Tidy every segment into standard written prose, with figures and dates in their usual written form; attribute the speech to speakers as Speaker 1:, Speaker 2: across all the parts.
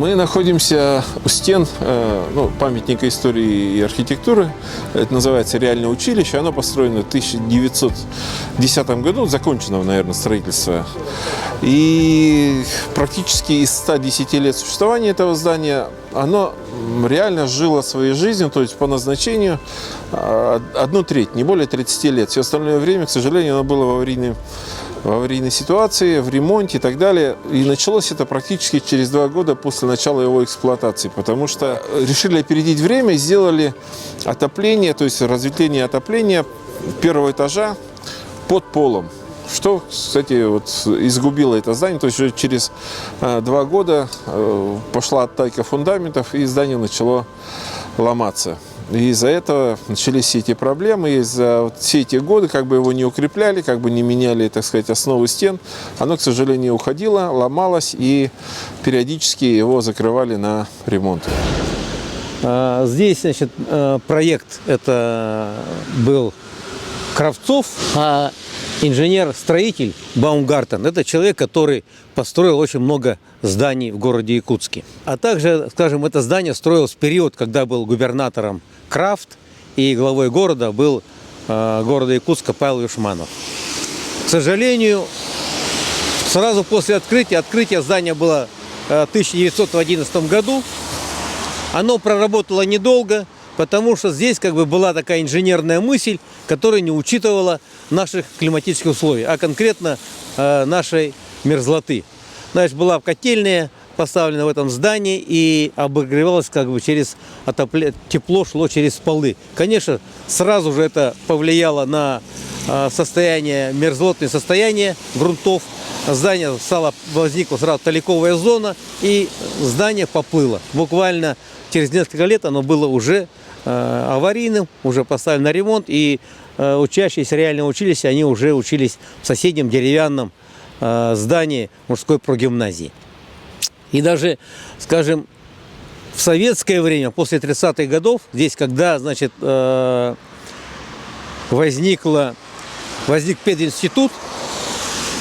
Speaker 1: Мы находимся у стен памятника истории и архитектуры. Это называется реальное училище. Оно построено в 1910 году, закончено, наверное, строительство. И практически из 110 лет существования этого здания оно реально жило своей жизнью, то есть по назначению одну треть, не более 30 лет. Все остальное время, к сожалению, оно было в аварийной ситуации, в ремонте и так далее. И началось это практически через 2 года после начала его эксплуатации, потому что решили опередить время и сделали отопление, то есть разветвление отопления первого этажа под полом. Что, кстати, изгубило это здание. То есть уже через 2 года пошла оттайка фундаментов, и здание начало ломаться. И из-за этого начались все эти проблемы. И за все эти годы как бы его не укрепляли, как бы не меняли, так сказать, основы стен. Оно, к сожалению, уходило, ломалось, и периодически его закрывали на ремонт.
Speaker 2: Здесь, значит, проект это был Кравцов, а инженер-строитель Баумгартен – это человек, который построил очень много зданий в городе Якутске. А также, скажем, это здание строилось в период, когда был губернатором Крафт, и главой города был города Якутска Павел Вишманов. К сожалению, сразу после открытия здания было в 1911 году. Оно проработало недолго, потому что здесь как бы была такая инженерная мысль, которая не учитывала наших климатических условий, а конкретно нашей мерзлоты. Значит, была котельная поставлена в этом здании и обогревалась как бы через тепло шло через полы. Конечно, сразу же это повлияло на состояние, мерзлотное состояние грунтов. Возникла сразу таликовая зона, и здание поплыло. Буквально через несколько лет оно было уже аварийным, уже поставлено на ремонт, и учащиеся реального училища, они уже учились в соседнем деревянном здании мужской прогимназии. И даже, скажем, в советское время, после 30-х годов, здесь, когда, значит, возник пединститут,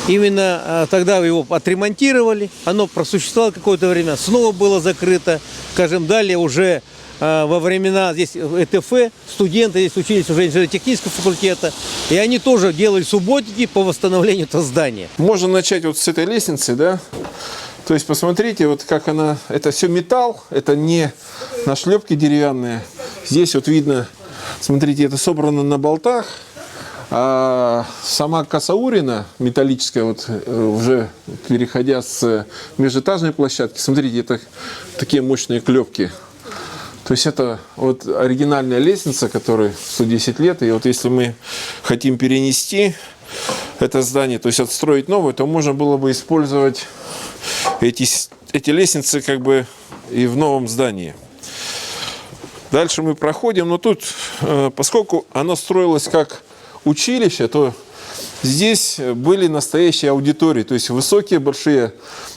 Speaker 2: именно тогда его отремонтировали, оно просуществовало какое-то время, снова было закрыто. Скажем, далее уже во времена здесь ЭТФ, студенты здесь учились уже инженерно-технического факультета, и они тоже делали субботники по восстановлению этого здания.
Speaker 1: Можно начать вот с этой лестницы, да? То есть посмотрите, вот как она, это все металл, это не нашлепки деревянные. Здесь вот видно, смотрите, это собрано на болтах. А сама косаурина металлическая, вот уже переходя с межэтажной площадки, смотрите, это такие мощные клепки. То есть это вот оригинальная лестница, которой 110 лет. И вот если мы хотим перенести это здание, то есть отстроить новое, то можно было бы использовать эти лестницы как бы и в новом здании. Дальше мы проходим, но тут, поскольку оно строилось как училище, то здесь были настоящие аудитории, то есть высокие, большие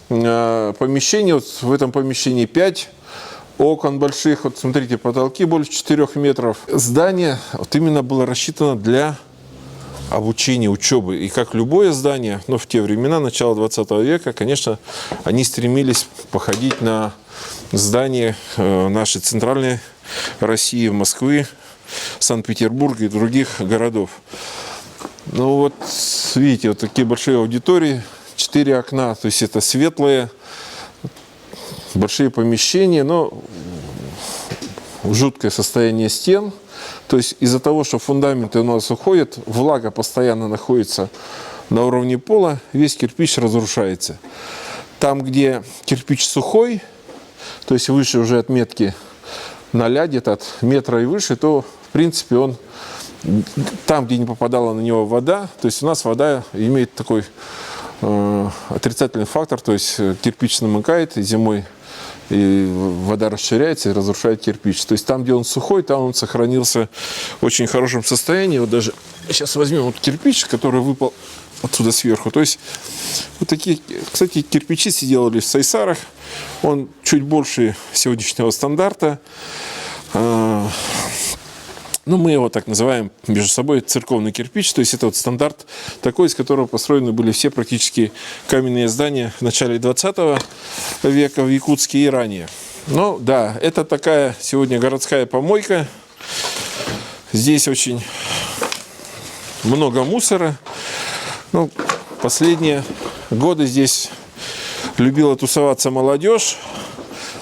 Speaker 1: помещения. Вот в этом помещении 5 окон больших, вот смотрите, потолки больше 4 метров. Здание вот именно было рассчитано для обучения, учебы. И как любое здание, но в те времена, начала 20 века, конечно, они стремились походить на здания нашей центральной России, Москвы, Санкт-Петербурга и других городов. Ну вот, видите, вот такие большие аудитории, 4 окна, то есть это светлые, большие помещения, но жуткое состояние стен. То есть из-за того, что фундаменты у нас уходят, влага постоянно находится на уровне пола, весь кирпич разрушается. Там, где кирпич сухой, то есть выше уже отметки 0, где-то от метра и выше, то в принципе он там, где не попадала на него вода, то есть у нас вода имеет такой отрицательный фактор, то есть кирпич намокает зимой, и вода расширяется и разрушает кирпич. То есть там, где он сухой, там он сохранился в очень хорошем состоянии. Вот даже сейчас возьмем вот кирпич, который выпал отсюда сверху. То есть вот такие, кстати, кирпичи делали в Сайсарах. Он чуть больше сегодняшнего стандарта. Ну, мы его так называем между собой церковный кирпич, то есть это вот стандарт такой, из которого построены были все практически каменные здания в начале 20 века в Якутске и ранее. Ну, да, это такая сегодня городская помойка. Здесь очень много мусора. Ну, последние годы здесь любила тусоваться молодежь.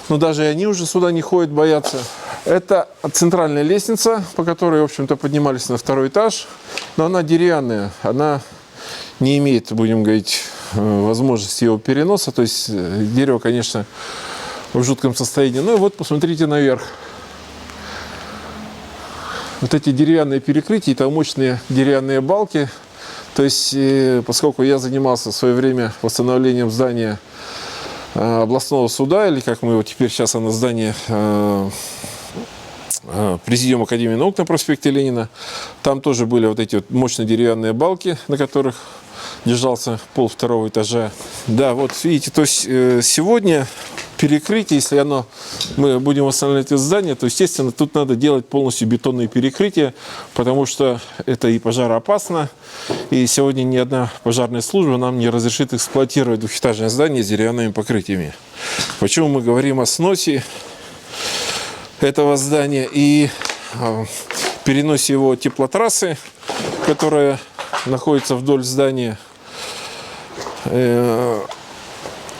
Speaker 1: Но даже и они уже сюда не ходят, боятся. Это центральная лестница, по которой, в общем-то, поднимались на второй этаж. Но она деревянная. Она не имеет, будем говорить, возможности его переноса. То есть дерево, конечно, в жутком состоянии. Ну и вот посмотрите наверх. Вот эти деревянные перекрытия, это мощные деревянные балки. То есть, поскольку я занимался в свое время восстановлением здания областного суда, или как мы его теперь сейчас, оно здание Президиум Академии наук на проспекте Ленина, там тоже были вот эти вот мощные деревянные балки, на которых держался пол второго этажа. Да, вот видите, то есть сегодня перекрытие, если мы будем восстанавливать это здание, то, естественно, тут надо делать полностью бетонные перекрытия, потому что это и пожароопасно, и сегодня ни одна пожарная служба нам не разрешит эксплуатировать двухэтажное здание с деревянными покрытиями. Почему мы говорим о сносе этого здания и переносе его теплотрассы, которая находится вдоль здания,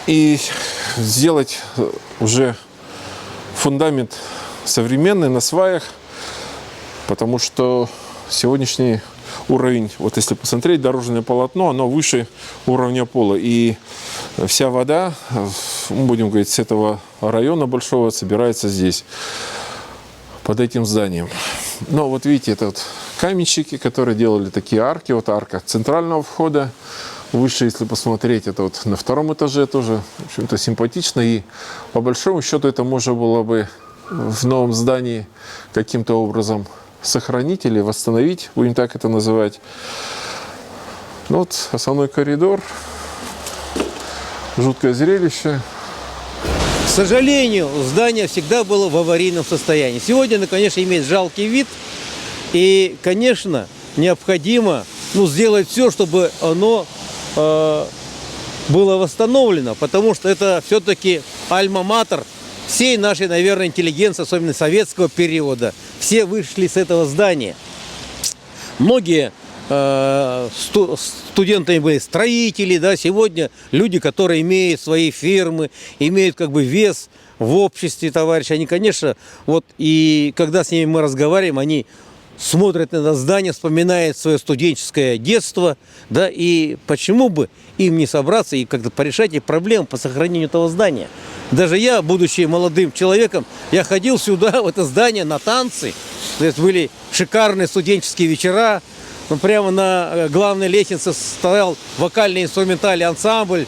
Speaker 1: и сделать уже фундамент современный на сваях, потому что сегодняшний уровень, вот если посмотреть, дорожное полотно, оно выше уровня пола, и вся вода, будем говорить, с этого района большого собирается здесь, под этим зданием. Но вот видите, это вот каменщики, которые делали такие арки, вот арка центрального входа. Выше, если посмотреть, это вот на втором этаже тоже, в общем-то, симпатично. И по большому счету это можно было бы в новом здании каким-то образом сохранить или восстановить, будем так это называть. Ну, вот основной коридор. Жуткое зрелище.
Speaker 2: К сожалению, здание всегда было в аварийном состоянии. Сегодня оно, конечно, имеет жалкий вид. И, конечно, необходимо сделать все, чтобы оно было восстановлено, потому что это все-таки альма-матер всей нашей, наверное, интеллигенции, особенно советского периода. Все вышли с этого здания. Многие студентами были строители, да, сегодня люди, которые имеют свои фирмы, имеют как бы вес в обществе, товарищи, они, конечно, вот и когда с ними мы разговариваем, они смотрят на это здание, вспоминают свое студенческое детство, да, и почему бы им не собраться и как-то порешать эти проблемы по сохранению этого здания. Даже я, будучи молодым человеком, я ходил сюда, в это здание, на танцы, то есть были шикарные студенческие вечера, прямо на главной лестнице стоял вокальный инструментальный ансамбль,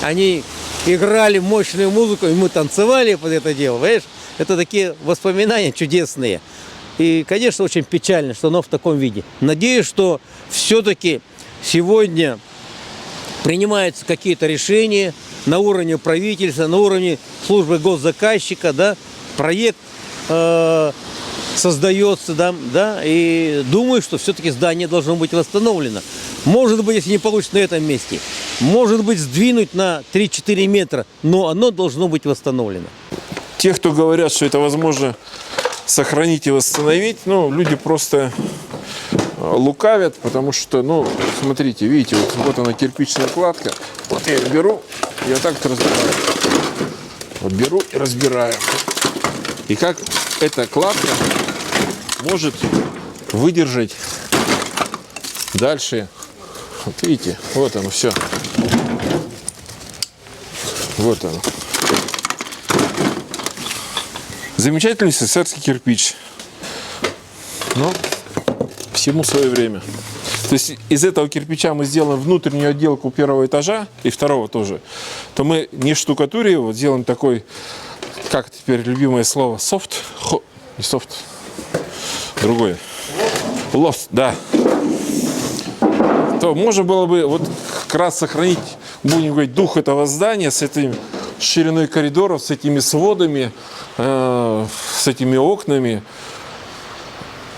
Speaker 2: они играли мощную музыку, и мы танцевали под это дело, понимаешь? Это такие воспоминания чудесные. И, конечно, очень печально, что оно в таком виде. Надеюсь, что все-таки сегодня принимаются какие-то решения на уровне правительства, на уровне службы госзаказчика, да, проект создается, да, и думаю, что все-таки здание должно быть восстановлено. Может быть, если не получится на этом месте, может быть, сдвинуть на 3-4 метра, но оно должно быть восстановлено.
Speaker 1: Те, кто говорят, что это возможно сохранить и восстановить, люди просто лукавят, потому что, смотрите, видите, вот она кирпичная кладка, вот я ее беру и вот так вот разбираю. Вот беру и разбираю. И как эта кладка может выдержать дальше. Вот видите, вот оно все. Вот оно. Замечательный СССРский кирпич. Но всему свое время. То есть из этого кирпича мы сделаем внутреннюю отделку первого этажа и второго тоже. То мы не штукатурим его, сделаем такой, как теперь любимое слово, софт. Не софт, другое. Лофт, да. То можно было бы вот как раз сохранить, будем говорить, дух этого здания с этой шириной коридоров, с этими сводами, с этими окнами.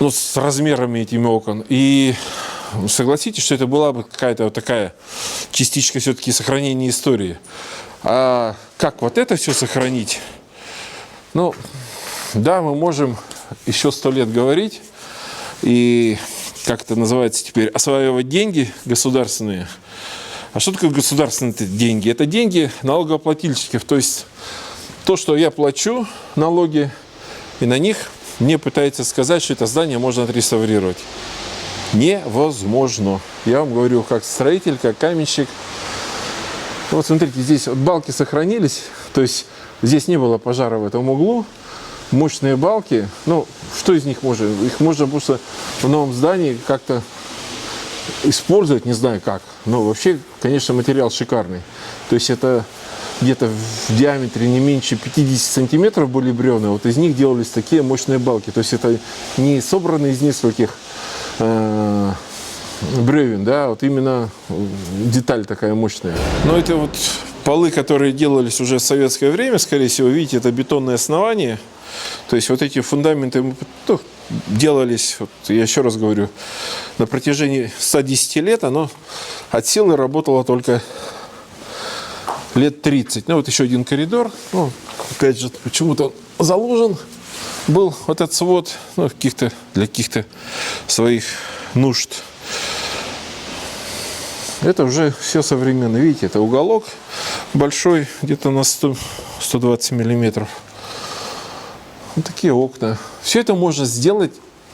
Speaker 1: ну, с размерами этими окон. И согласитесь, что это была бы какая-то вот такая частичка все-таки сохранения истории. А как вот это все сохранить? Ну, да, мы можем еще 100 лет говорить и, как это называется теперь, осваивать деньги государственные. А что такое государственные деньги? Это деньги налогоплательщиков, то есть то, что я плачу налоги, и на них мне пытаются сказать, что это здание можно отреставрировать. Невозможно. Я вам говорю, как строитель, как каменщик. Вот смотрите, здесь вот балки сохранились, то есть здесь не было пожара в этом углу. Мощные балки, ну, что из них можно? Их можно просто в новом здании как-то использовать, не знаю как. Но вообще, конечно, материал шикарный. То есть это где-то в диаметре не меньше 50 сантиметров были бревна. Вот из них делались такие мощные балки. То есть это не собраны из нескольких бревен, да, вот именно деталь такая мощная. Но это вот полы, которые делались уже в советское время, скорее всего, видите, это бетонное основание. То есть вот эти фундаменты делались, вот я еще раз говорю, на протяжении 110 лет оно от силы работало только лет 30. Ну вот еще один коридор, ну, опять же, почему-то он заложен был вот этот свод, ну, для каких-то своих нужд. Это уже все современно. Видите, это уголок большой, где-то на 100-120 миллиметров. Вот такие окна. Все это можно сделать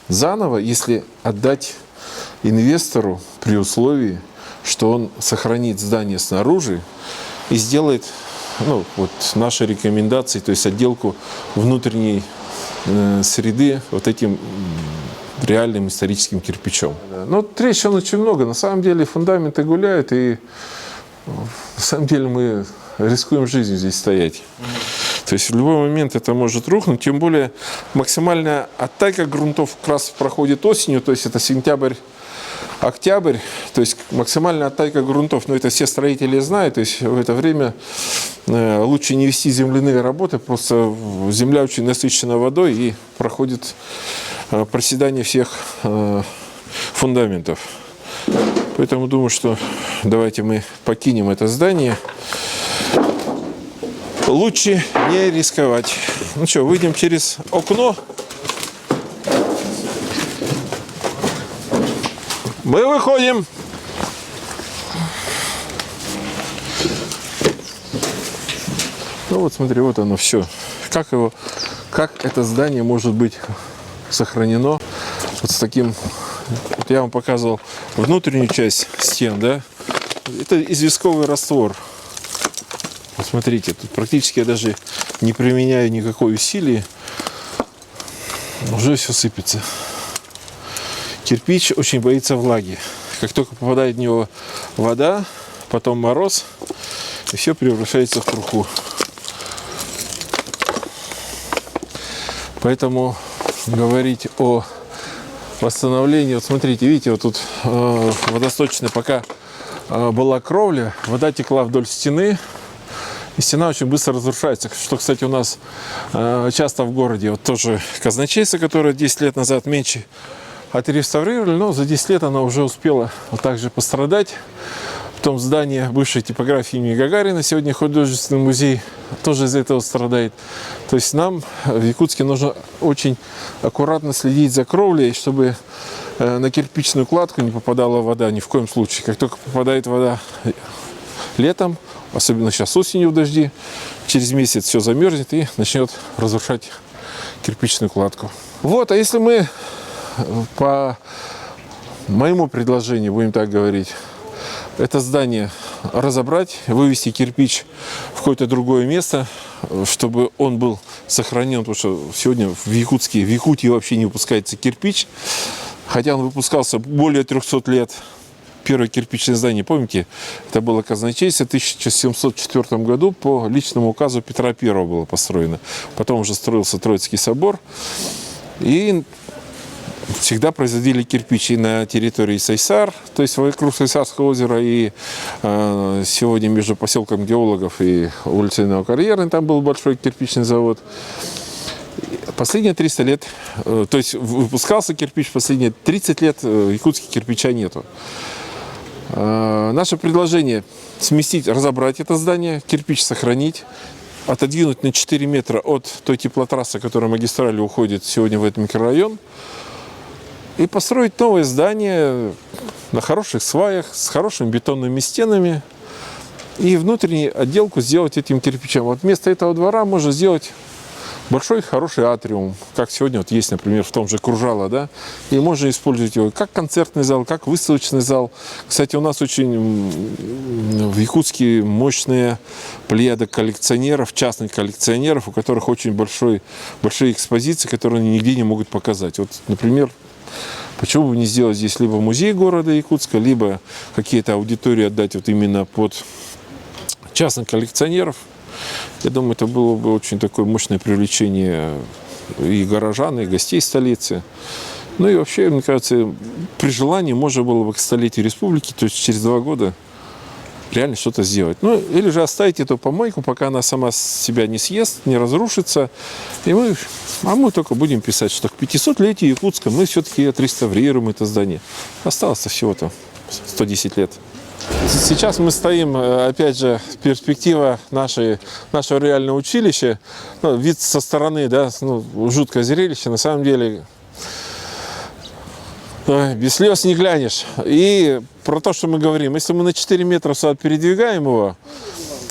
Speaker 1: заново, если отдать инвестору при условии, что он сохранит здание снаружи и сделает, ну, вот наши рекомендации, то есть отделку внутренней среды вот этим реальным историческим кирпичом. Но трещин очень много. На самом деле фундаменты гуляют, и на самом деле мы рискуем жизнью здесь стоять. То есть в любой момент это может рухнуть, тем более максимальная оттайка грунтов как раз проходит осенью, то есть это сентябрь, октябрь, то есть максимальная оттайка грунтов, но это все строители знают, то есть в это время лучше не вести земляные работы, просто земля очень насыщена водой и проходит проседание всех фундаментов. Поэтому думаю, что давайте мы покинем это здание. Лучше не рисковать. Ну что, выйдем через окно. Мы выходим. Ну вот смотри, вот оно все. Как это здание может быть сохранено вот с таким. Вот я вам показывал внутреннюю часть стен, да? Это известковый раствор. Посмотрите, тут практически я даже не применяю никакой усилий. Уже все сыпется. Кирпич очень боится влаги. Как только попадает в него вода, потом мороз, и все превращается в труху. Поэтому говорить о восстановлении, вот смотрите, видите, вот тут водосточная, пока была кровля, вода текла вдоль стены, и стена очень быстро разрушается, что, кстати, у нас часто в городе. Вот тоже казначейство, которое 10 лет назад меньше отреставрировали, но за 10 лет она уже успела вот так же пострадать. Потом здание бывшей типографии имени Гагарина, сегодня художественный музей, тоже из-за этого страдает. То есть нам в Якутске нужно очень аккуратно следить за кровлей, чтобы на кирпичную кладку не попадала вода ни в коем случае. Как только попадает вода летом, особенно сейчас осенью в дожди, через месяц все замерзнет и начнет разрушать кирпичную кладку. Вот, а если мы по моему предложению, будем так говорить, это здание разобрать, вывести кирпич в какое-то другое место, чтобы он был сохранен, потому что сегодня в Якутии вообще не выпускается кирпич, хотя он выпускался более 300 лет. Первое кирпичное здание, помните, это было казначейство, в 1704 году по личному указу Петра I было построено. Потом уже строился Троицкий собор, и всегда производили кирпичи на территории Сайсар, то есть вокруг Сайсарского озера, и сегодня между поселком геологов и улицей Новокарьерной там был большой кирпичный завод. Последние 300 лет, то есть выпускался кирпич, последние 30 лет в Якутске кирпича нету. Наше предложение сместить, разобрать это здание, кирпич сохранить, отодвинуть на 4 метра от той теплотрассы, которая магистралью уходит сегодня в этот микрорайон, и построить новое здание на хороших сваях, с хорошими бетонными стенами, и внутреннюю отделку сделать этим кирпичом. Вот вместо этого двора можно сделать большой хороший атриум, как сегодня вот есть, например, в том же Кружало, да, и можно использовать его как концертный зал, как выставочный зал. Кстати, у нас очень в Якутске мощная плеяда коллекционеров, частных коллекционеров, у которых очень большие экспозиции, которые они нигде не могут показать. Вот, например, почему бы не сделать здесь либо музей города Якутска, либо какие-то аудитории отдать вот именно под частных коллекционеров. Я думаю, это было бы очень такое мощное привлечение и горожан, и гостей столицы. Ну и вообще, мне кажется, при желании можно было бы к столетию республики, то есть через 2 года, реально что-то сделать. Ну, или же оставить эту помойку, пока она сама себя не съест, не разрушится. И мы только будем писать, что к 500-летию Якутска мы все-таки отреставрируем это здание. Осталось-то всего-то 110 лет. Сейчас мы стоим, опять же, перспектива нашего реального училища. Ну, вид со стороны, да, ну, жуткое зрелище. На самом деле, без слез не глянешь. И про то, что мы говорим, если мы на 4 метра сюда передвигаем его,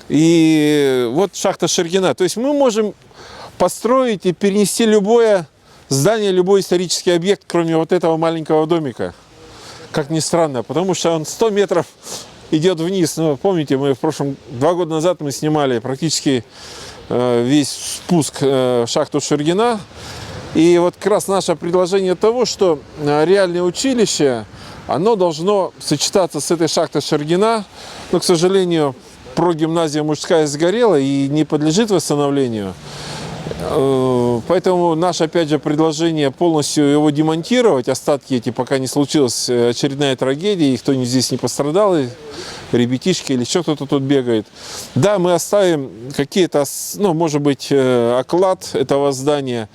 Speaker 1: и вот шахта Шергина, то есть мы можем построить и перенести любое здание, любой исторический объект, кроме вот этого маленького домика. Как ни странно, потому что он 100 метров идет вниз. Ну, помните, мы 2 года назад мы снимали практически весь спуск в шахту Шергина. И вот как раз наше предложение того, что реальное училище, оно должно сочетаться с этой шахтой Шергина. Но, к сожалению, прогимназия мужская сгорела и не подлежит восстановлению. Поэтому наше, опять же, предложение полностью его демонтировать, остатки эти, пока не случилась очередная трагедия, и кто здесь не пострадал, и ребятишки или еще кто-то тут бегает. Да, мы оставим какие-то, ну, может быть, оклад этого здания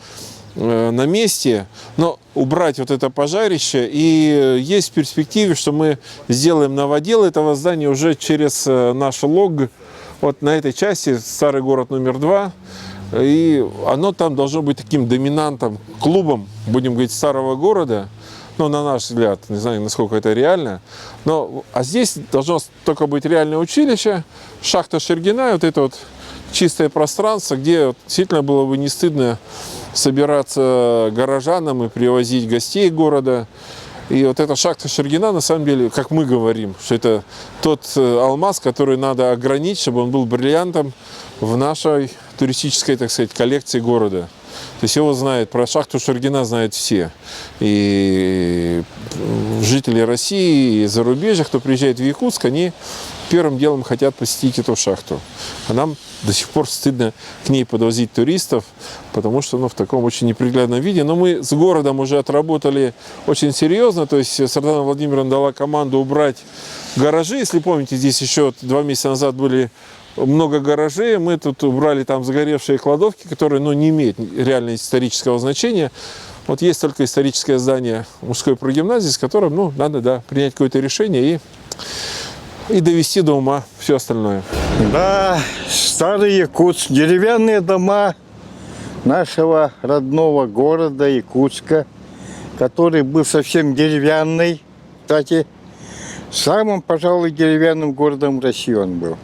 Speaker 1: на месте, но убрать вот это пожарище, и есть в перспективе, что мы сделаем новодел этого здания уже через наш лог, вот на этой части, старый город номер 2, и оно там должно быть таким доминантом, клубом, будем говорить, старого города. Ну, на наш взгляд, не знаю, насколько это реально. А здесь должно только быть реальное училище, шахта Шергина, вот это вот чистое пространство, где вот действительно было бы не стыдно собираться горожанам и привозить гостей города. И вот эта шахта Шергина, на самом деле, как мы говорим, что это тот алмаз, который надо ограничить, чтобы он был бриллиантом в нашей туристической, так сказать, коллекции города. То есть его знают, про шахту Шергина знают все. И жители России, и зарубежья, кто приезжает в Якутск, они первым делом хотят посетить эту шахту. А нам до сих пор стыдно к ней подвозить туристов, потому что в таком очень неприглядном виде. Но мы с городом уже отработали очень серьезно. То есть Сардана Владимировна дала команду убрать гаражи. Если помните, здесь еще 2 месяца назад были много гаражей. Мы тут убрали там загоревшие кладовки, которые не имеют реально исторического значения. Вот есть только историческое здание мужской прогимназии, с которым надо принять какое-то решение и довести до ума все остальное.
Speaker 3: Да, старый Якутск, деревянные дома нашего родного города Якутска, который был совсем деревянный, кстати, самым, пожалуй, деревянным городом России он был.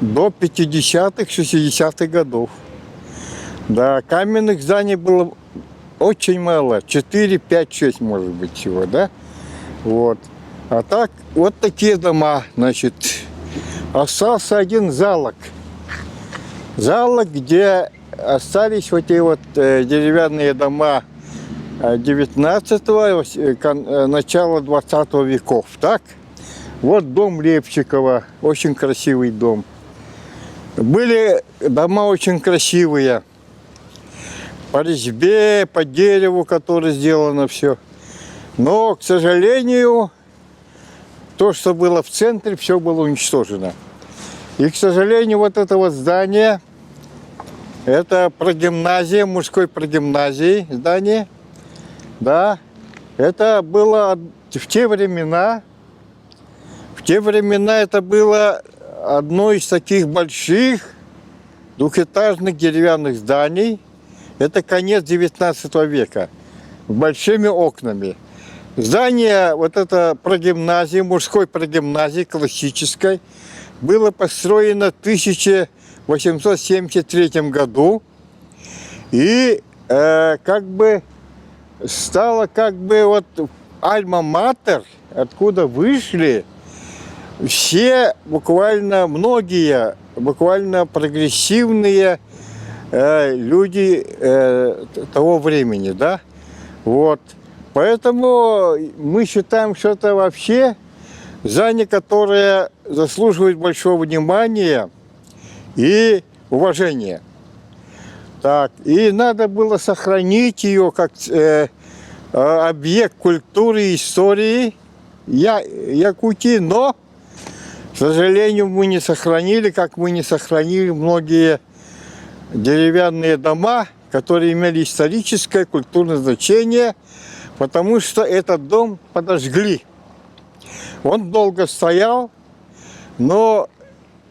Speaker 3: До 50-х, 60-х годов. Да, каменных зданий было очень мало, 4, 5, 6, может быть, всего, да? Вот. А так, вот такие дома, значит, остался один залог. Залог, где остались вот эти вот деревянные дома 19-го, начала 20 веков, так? Вот дом Лепчикова, очень красивый дом. Были дома очень красивые, по резьбе, по дереву, которое сделано все. Но, к сожалению, то, что было в центре, все было уничтожено. И, к сожалению, вот это вот здание Это прогимназия, мужской прогимназии здание. Да, это было в те времена. В те времена это было одно из таких больших двухэтажных деревянных зданий. Это конец 19 века. С большими окнами. Здание, вот это прогимназии, мужской прогимназии, классической, было построено в 1873 году. И как бы стало как бы вот альма-матер, откуда вышли все буквально, многие буквально прогрессивные люди того времени, да, вот. Поэтому мы считаем, что это вообще здание, которое заслуживает большого внимания и уважения. Так, и надо было сохранить ее как объект культуры и истории Якутии, но, к сожалению, мы не сохранили, как мы не сохранили многие деревянные дома, которые имели историческое, культурное значение, потому что этот дом подожгли. Он долго стоял, но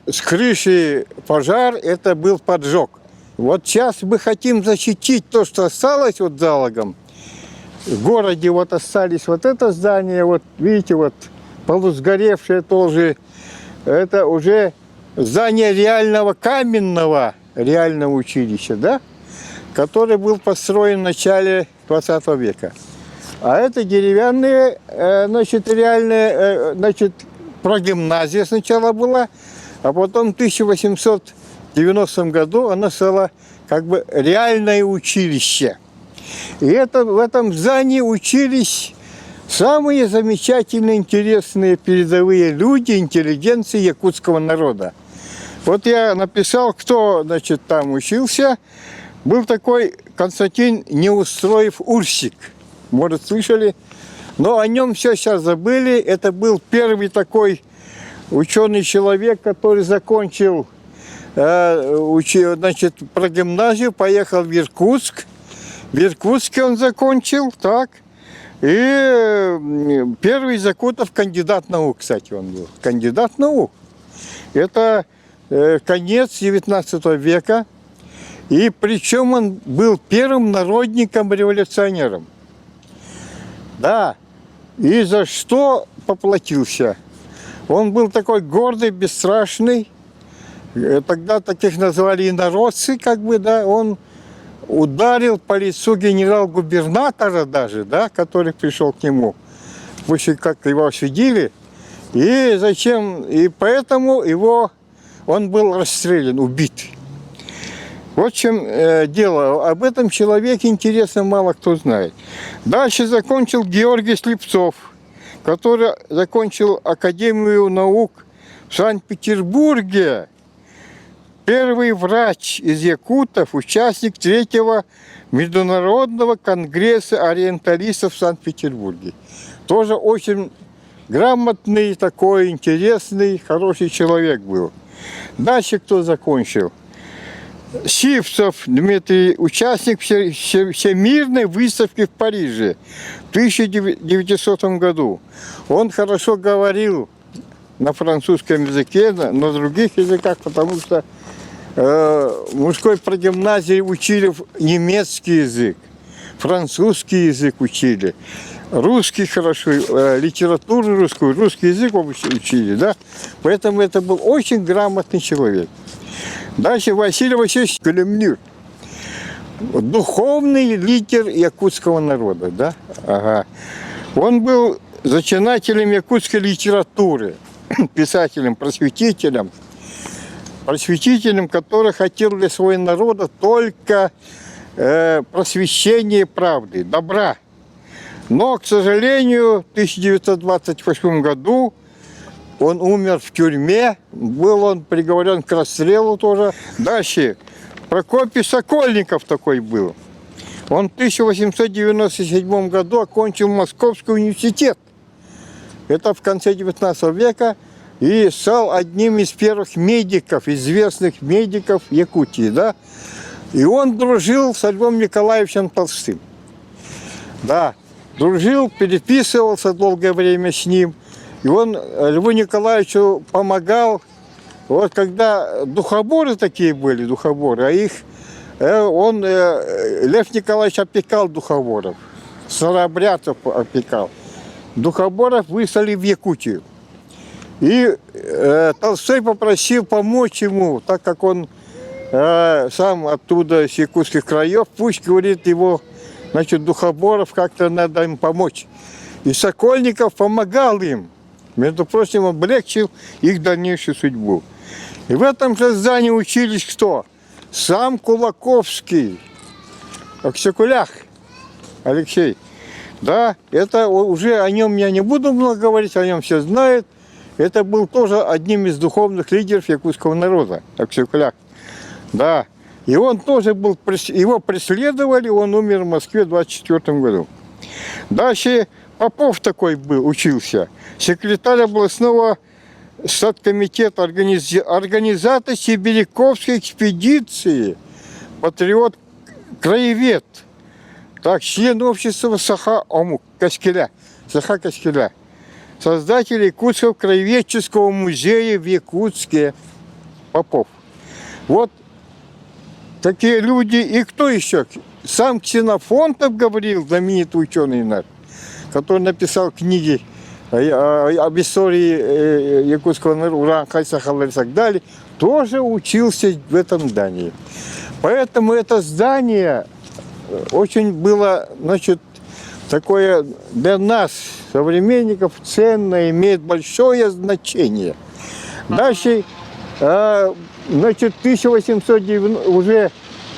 Speaker 3: с крыши пожар, это был поджог. Вот сейчас мы хотим защитить то, что осталось вот залогом. В городе вот остались вот это здание, вот видите, вот полусгоревшее тоже. Это уже здание реального каменного, реального училища, да, который был построен в начале 20 века. А это деревянные, значит, реальные, значит, прогимназия сначала была, а потом в 1890 году она стала как бы реальное училище. И это, в этом здании учились самые замечательные, интересные передовые люди, интеллигенции якутского народа. Вот я написал, кто, значит, там учился. Был такой Константин Неустроев-Урсик. Может, слышали? Но о нем все сейчас забыли. Это был первый такой ученый человек, который закончил, значит, прогимназию, поехал в Иркутск. В Иркутске он закончил, так. И первый из якутов кандидат наук, кстати, он был. Кандидат наук. Это конец 19 века. И причем он был первым народником-революционером. Да. И за что поплатился? Он был такой гордый, бесстрашный. Тогда таких называли инородцы, как бы, да. Он ударил по лицу генерал-губернатора даже, да, который пришел к нему. После как его осудили. И зачем? И поэтому он был расстрелян, убит. Вот в чем дело. Об этом человеке, интересно, мало кто знает. Дальше закончил Георгий Слепцов, который закончил Академию наук в Санкт-Петербурге. Первый врач из якутов, участник 3-го Международного конгресса ориенталистов в Санкт-Петербурге. Тоже очень грамотный, такой интересный, хороший человек был. Дальше кто закончил? Сивцев Дмитрий, участник Всемирной выставки в Париже в 1900 году. Он хорошо говорил на французском языке, на других языках, потому что в мужской прогимназии учили немецкий язык, французский язык учили, русский хорошо, литературу русскую, русский язык учили, да? Поэтому это был очень грамотный человек. Дальше Василий Васильевич Големнюк, духовный лидер якутского народа, да? Ага. Он был зачинателем якутской литературы, писателем, просветителем, который хотел для своего народа только просвещение правды, добра. Но, к сожалению, в 1928 году он умер в тюрьме, был он приговорен к расстрелу тоже. Дальше Прокопий Сокольников такой был. Он в 1897 году окончил Московский университет. Это в конце 19 века. И стал одним из первых медиков, известных медиков Якутии, да. И он дружил с Львом Николаевичем Толстым. Да, дружил, переписывался долгое время с ним. И он Льву Николаевичу помогал. Вот когда духоборы такие были, духоборы, а их Лев Николаевич опекал духоборов, старообрядцев опекал. Духоборов выслали в Якутию. И Толстой попросил помочь ему, так как он сам оттуда, с якутских краев, пусть, говорит, его, значит, духоборов как-то надо им помочь. И Сокольников помогал им. Между прочим, облегчил их дальнейшую судьбу. И в этом же здании учились кто? Сам Кулаковский, Аксакулях Алексей. Да, это уже о нем я не буду много говорить, о нем все знают. Это был тоже одним из духовных лидеров якутского народа, Аксакулях. Да, и он тоже был, его преследовали, он умер в Москве в 24 году. Дальше Попов такой был, учился, секретарь областного статкомитета, организатор Сибиряковской экспедиции, патриот, краевед, так, член общества Саха Каскеля, создатель Якутского краеведческого музея в Якутске, Попов. Вот такие люди. И кто еще? Сам Ксенофонтов говорил, знаменитый ученый наш, который написал книги об истории якутского народа, Уран-Хай, Сахалар и так далее, тоже учился в этом здании. Поэтому это здание очень было, значит, такое для нас, современников, ценное, имеет большое значение. Дальше, значит, уже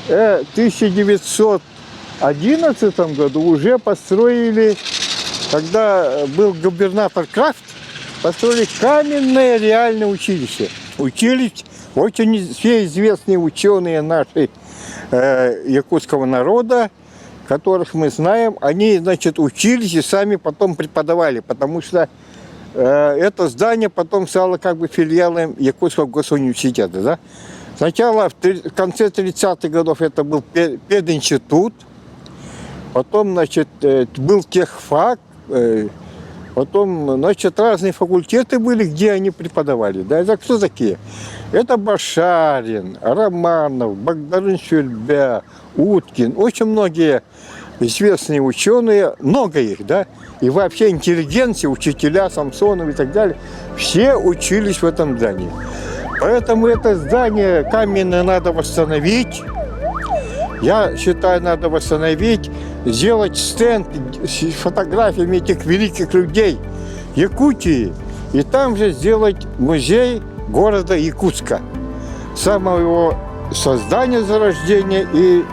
Speaker 3: в 1911 году уже построили, когда был губернатор Крафт, построили каменное реальное училище. Учились очень все известные ученые наши якутского народа, которых мы знаем, они, значит, учились и сами потом преподавали, потому что это здание потом стало как бы филиалом Якутского госуниверситета. Да? Сначала в конце 30-х годов это был пединститут, потом, значит, был техфак, потом, значит, разные факультеты были, где они преподавали. Да? Это кто такие? Это Башарин, Романов, Богдан Шульбя, Уткин, очень многие известные ученые, много их, да, и вообще интеллигенция, учителя, Самсонов и так далее, все учились в этом здании. Поэтому это здание каменное надо восстановить. Я считаю, надо восстановить, сделать стенд с фотографиями этих великих людей Якутии, и там же сделать музей города Якутска, с самого его создания, зарождения и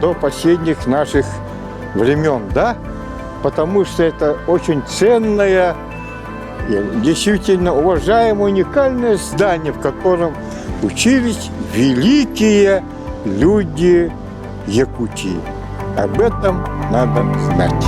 Speaker 3: до последних наших времен, да? Потому что это очень ценное, действительно уважаемое, уникальное здание, в котором учились великие люди Якутии. Об этом надо знать.